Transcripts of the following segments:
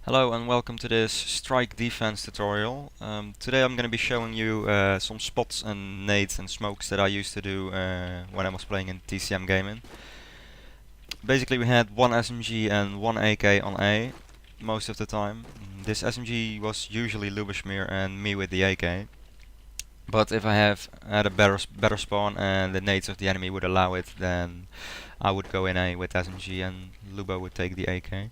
Hello and welcome to this strike defense tutorial. Today I'm going to be showing you some spots and nades and smokes that I used to do when I was playing in TCM gaming. Basically we had one SMG and one AK on A most of the time. This SMG was usually Lubishmir and me with the AK. But if I had a better spawn and the nades of the enemy would allow it, then I would go in A with SMG and Lubo would take the AK.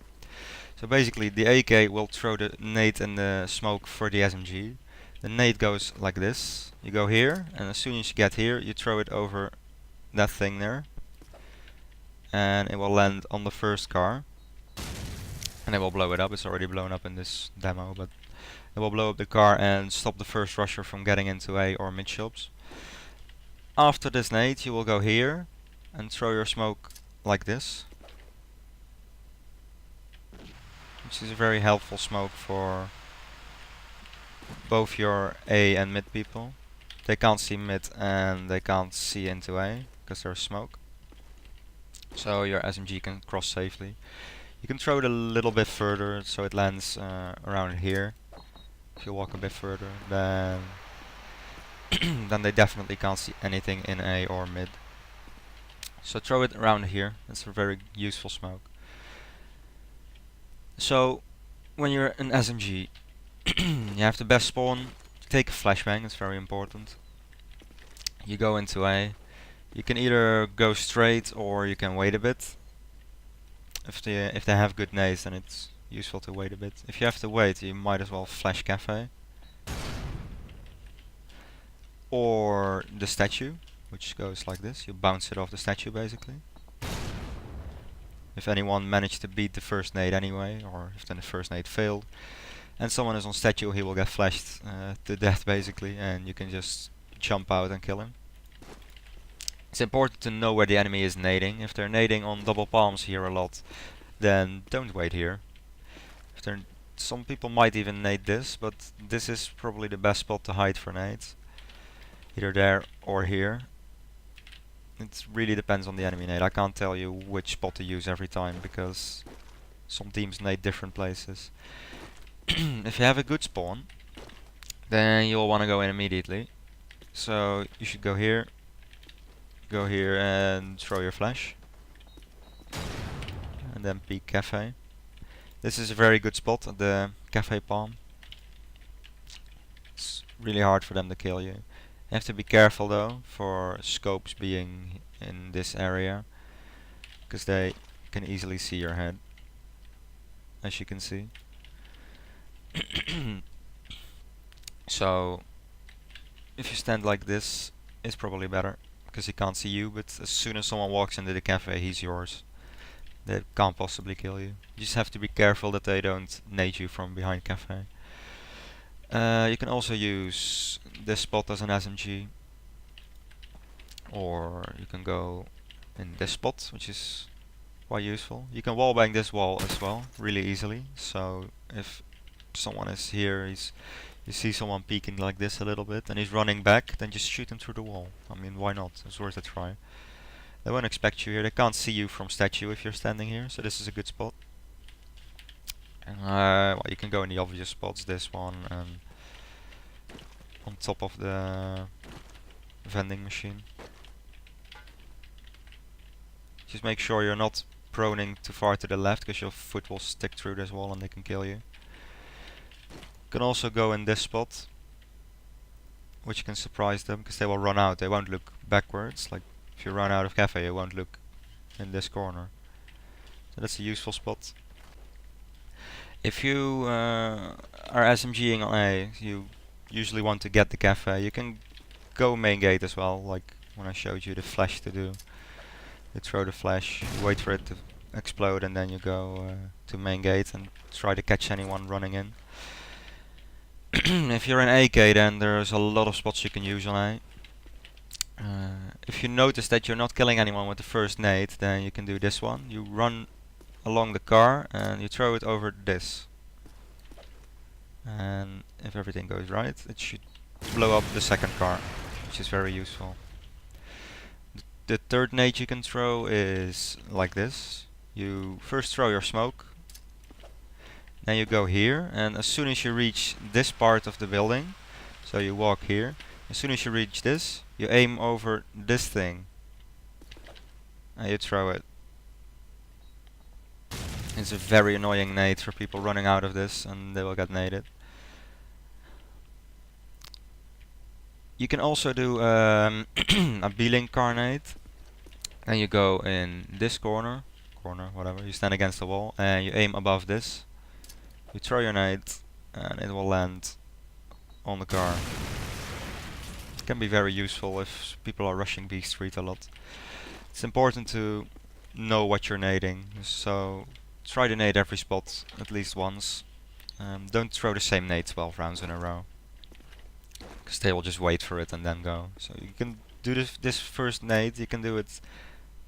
So basically the AK will throw the nade and the smoke for the SMG. The nade goes like this. You go here, and as soon as you get here you throw it over that thing there. And it will land on the first car. And it will blow it up. It's already blown up in this demo, but it will blow up the car and stop the first rusher from getting into A or mid shops. After this nade you will go here and throw your smoke like this, which is a very helpful smoke for both your A and mid people. They can't see mid and they can't see into A because there's smoke. So your SMG can cross safely. You can throw it a little bit further so it lands around here. If you walk a bit further, then then they definitely can't see anything in A or mid. So throw it around here. It's a very useful smoke. So when you're an SMG, you have the best spawn. Take a flashbang, it's very important. You go into A. You can either go straight or you can wait a bit. If they have good nades, then it's useful to wait a bit. If you have to wait, you might as well flash cafe. Or the statue, which goes like this. You bounce it off the statue basically. If anyone managed to beat the first nade anyway, or if then the first nade failed, and someone is on statue, he will get flashed to death basically, and you can just jump out and kill him. It's important to know where the enemy is nading. If they're nading on double palms here a lot, then don't wait here. Some people might even nade this, but this is probably the best spot to hide for nades. Either there or here. It really depends on the enemy nade. I can't tell you which spot to use every time because some teams nade different places. If you have a good spawn, then you'll want to go in immediately. So you should go here and throw your flash. And then peek cafe. This is a very good spot at the cafe palm. It's really hard for them to kill you. You have to be careful though for scopes being in this area, because they can easily see your head, as you can see. So if you stand like this, it's probably better, because he can't see you, but as soon as someone walks into the cafe, he's yours. They can't possibly kill you. You just have to be careful that they don't nade you from behind cafe. You can also use this spot as an SMG, or you can go in this spot, which is quite useful. You can wallbang this wall as well, really easily. So if someone is here, you see someone peeking like this a little bit, and he's running back, then just shoot him through the wall. I mean, why not? It's worth a try. They won't expect you here. They can't see you from statue if you're standing here, so this is a good spot. Well, you can go in the obvious spots, this one, and on top of the vending machine. Just make sure you're not proning too far to the left, because your foot will stick through this wall and they can kill you. You can also go in this spot, which can surprise them, because they will run out. They won't look backwards. Like if you run out of cafe, you won't look in this corner. So that's a useful spot. If you are SMGing on A, you usually want to get the cafe. You can go main gate as well, like when I showed you the flash to do. You throw the flash, you wait for it to explode, and then you go to main gate and try to catch anyone running in. If you're an AK, then there's a lot of spots you can use on A. If you notice that you're not killing anyone with the first nade, then you can do this one. You run along the car and you throw it over this. And if everything goes right, it should blow up the second car, which is very useful. The third nade you can throw is like this. You first throw your smoke, Then you go here, and as soon as you reach this part of the building, so you walk here, as soon as you reach this, you aim over this thing and you throw it. It's a very annoying nade for people running out of this, and they will get naded. You can also do a B-link car nade. And you go in this corner, whatever, you stand against the wall and you aim above this. You throw your nade and it will land on the car. It can be very useful if people are rushing B Street a lot. It's important to know what you're nading, so try to nade every spot at least once. Don't throw the same nade 12 rounds in a row, because they will just wait for it and then go. So you can do this first nade, you can do it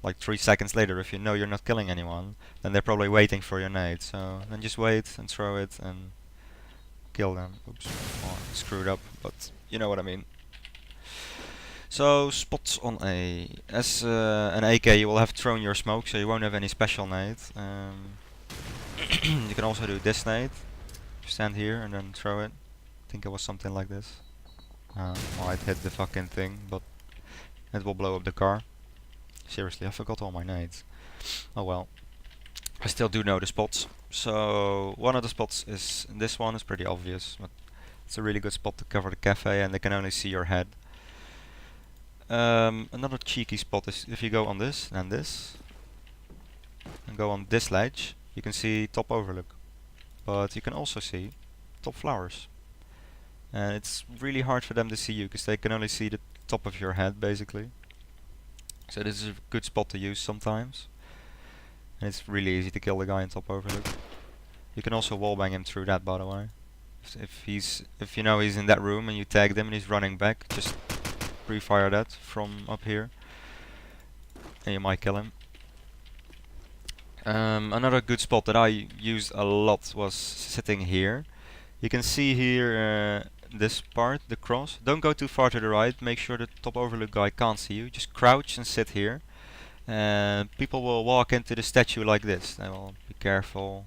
like 3 seconds later. If you know you're not killing anyone, then they're probably waiting for your nade. So then just wait and throw it and kill them. Oops, oh, screwed up, but you know what I mean. So spots on A. As an AK you will have thrown your smoke, so you won't have any special nade. You can also do this nade. Stand here and then throw it. I think it was something like this. Well, it hit the fucking thing, but it will blow up the car. Seriously, I forgot all my nades. Oh well. I still do know the spots. So one of the spots is this one. Is pretty obvious, but it's a really good spot to cover the cafe and they can only see your head. Another cheeky spot is if you go on this and this and go on this ledge, you can see top overlook, but you can also see top flowers, and it's really hard for them to see you because they can only see the top of your head basically. So this is a good spot to use sometimes, and it's really easy to kill the guy in top overlook. You can also wallbang him through that, by the way. If you know he's in that room and you tagged him and he's running back, just pre-fire that from up here and you might kill him. Another good spot that I used a lot was sitting here. You can see here this part, the cross. Don't go too far to the right, make sure the top overlook guy can't see you. Just crouch and sit here. And people will walk into the statue like this. They will be careful.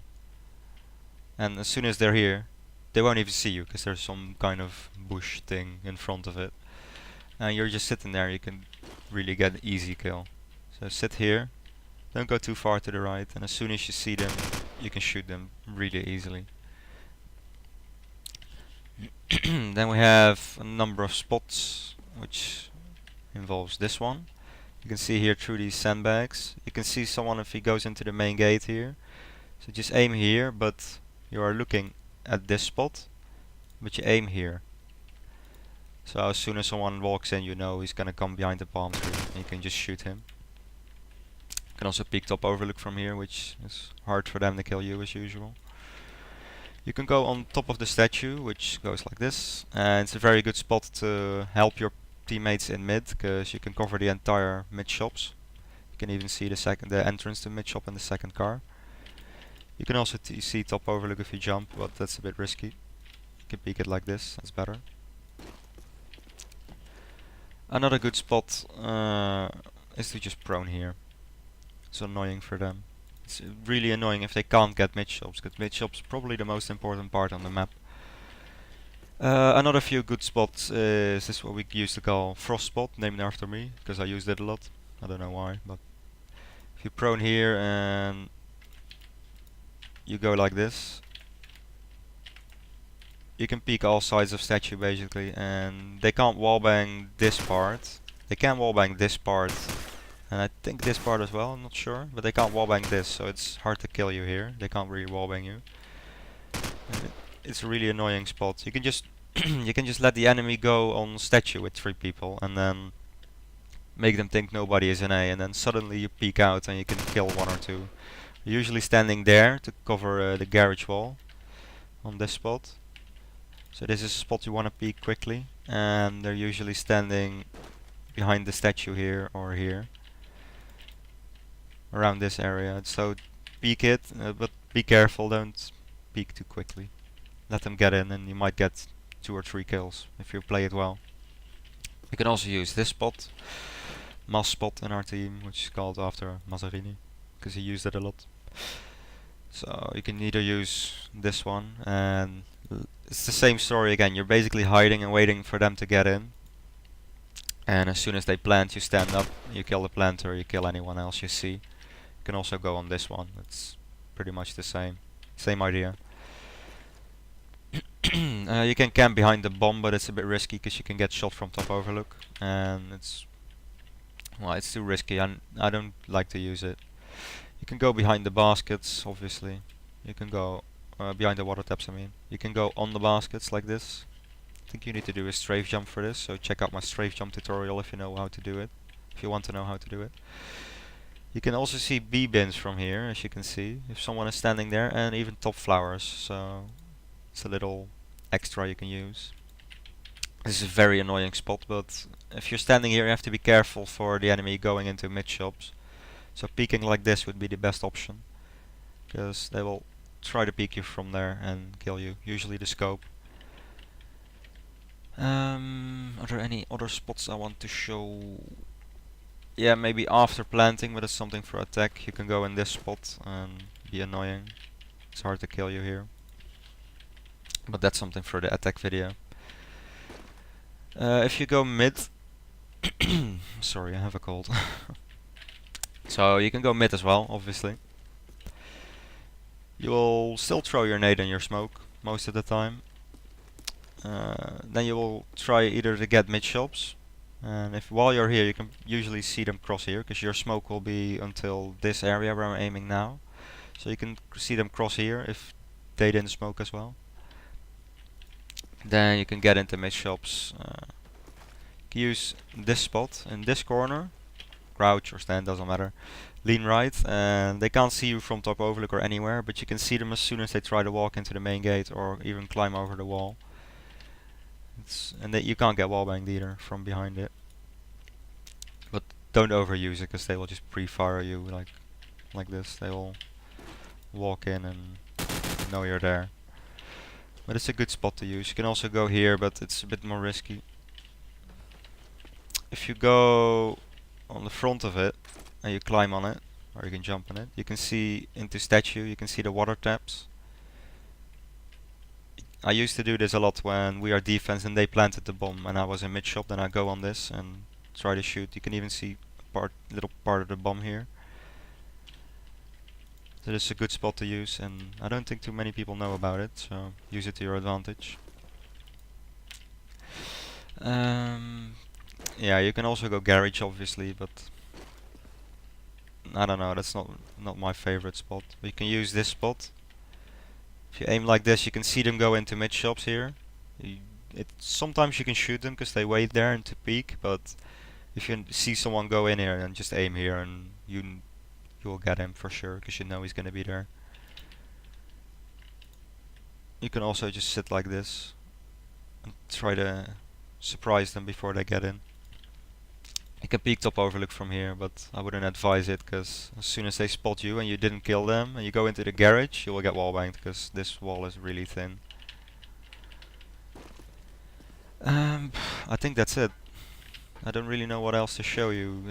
And as soon as they're here, they won't even see you because there's some kind of bush thing in front of it. And you're just sitting there, you can really get an easy kill. So sit here, don't go too far to the right, and as soon as you see them, you can shoot them really easily. Then we have a number of spots, which involves this one. You can see here through these sandbags. You can see someone if he goes into the main gate here. So just aim here, but you are looking at this spot, but you aim here. So as soon as someone walks in, you know he's gonna come behind the palm tree, and you can just shoot him. You can also peek top overlook from here, which is hard for them to kill you as usual. You can go on top of the statue, which goes like this, and it's a very good spot to help your teammates in mid, because you can cover the entire mid shops. You can even see the entrance to mid shop in the second car. You can also see top overlook if you jump, but that's a bit risky. You can peek it like this, that's better. Another good spot is to just prone here. It's annoying for them. It's really annoying if they can't get mid shops, because mid shops is probably the most important part on the map. Another few good spots is this, what we used to call frost spot, named after me, because I used it a lot. I don't know why, but if you prone here and you go like this, you can peek all sides of statue basically, and they can't wallbang this part. They can wallbang this part, and I think this part as well, I'm not sure, but they can't wallbang this, so it's hard to kill you here. They can't really wallbang you. It's a really annoying spot. You can just you can just let the enemy go on statue with 3 people and then make them think nobody is in A, and then suddenly you peek out and you can kill 1 or 2. You're usually standing there to cover the garage wall on this spot. So this is a spot you want to peek quickly, and they're usually standing behind the statue here or here, around this area. So peek it, but be careful, don't peek too quickly. Let them get in and you might get 2 or 3 kills if you play it well. You can also use this spot, Mas spot in our team, which is called after Mazzarini, because he used it a lot. So you can either use this one, and it's the same story again. You're basically hiding and waiting for them to get in. And as soon as they plant, you stand up, you kill the planter, you kill anyone else you see. You can also go on this one. It's pretty much the same idea. You can camp behind the bomb, but it's a bit risky because you can get shot from top overlook, and it's too risky. I don't like to use it. You can go behind the baskets, obviously. You can go behind the water taps. I mean, you can go on the baskets like this. I think you need to do a strafe jump for this, so check out my strafe jump tutorial if you know how to do it. If you want to know how to do it. You can also see bee bins from here, as you can see, if someone is standing there, and even top flowers. So it's a little extra you can use. This is a very annoying spot, but if you're standing here, you have to be careful for the enemy going into mid shops. So peeking like this would be the best option, because they will try to peek you from there and kill you. Usually the scope. Are there any other spots I want to show? Yeah, maybe after planting, but it's something for attack. You can go in this spot and be annoying. It's hard to kill you here, but that's something for the attack video. If you go mid, sorry, I have a cold. So you can go mid as well, obviously. You'll still throw your nade and your smoke most of the time. Then you will try either to get mid shops, and if while you're here you can usually see them cross here, because your smoke will be until this area where I'm aiming now. So you can see them cross here if they didn't smoke as well. Then you can get into mid shops. Use this spot in this corner, crouch or stand, doesn't matter. Lean right, and they can't see you from top overlook or anywhere, but you can see them as soon as they try to walk into the main gate or even climb over the wall. And you can't get wallbanged either from behind it. But don't overuse it, because they will just pre-fire you like this. They will walk in and know you're there. But it's a good spot to use. You can also go here, but it's a bit more risky. If you go on the front of it and you climb on it, or you can jump on it, you can see into statue, you can see the water taps. I used to do this a lot when we are defense and they planted the bomb and I was in mid shop. Then I go on this and try to shoot. You can even see a little part of the bomb here. So this is a good spot to use, and I don't think too many people know about it, so use it to your advantage. Yeah, you can also go garage obviously, but I don't know, that's not my favorite spot. But you can use this spot. If you aim like this, you can see them go into mid shops here. Sometimes you can shoot them because they wait there and to peek, but if you see someone go in here, then just aim here and you will get him for sure, because you know he's gonna be there. You can also just sit like this and try to surprise them before they get in. You can peek top overlook from here, but I wouldn't advise it, because as soon as they spot you and you didn't kill them and you go into the garage, you will get wallbanged, because this wall is really thin. I think that's it. I don't really know what else to show you.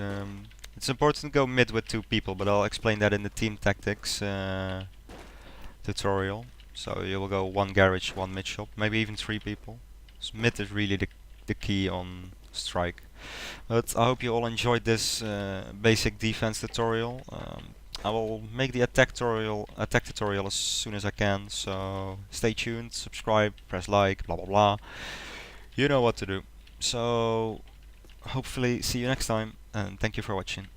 It's important to go mid with 2 people, but I'll explain that in the team tactics tutorial. So you will go 1 garage, 1 mid shop, maybe even 3 people. So mid is really the key on strike. But I hope you all enjoyed this basic defense tutorial. I will make the attack tutorial as soon as I can, so stay tuned, subscribe, press like, blah blah blah. You know what to do. So hopefully see you next time, and thank you for watching.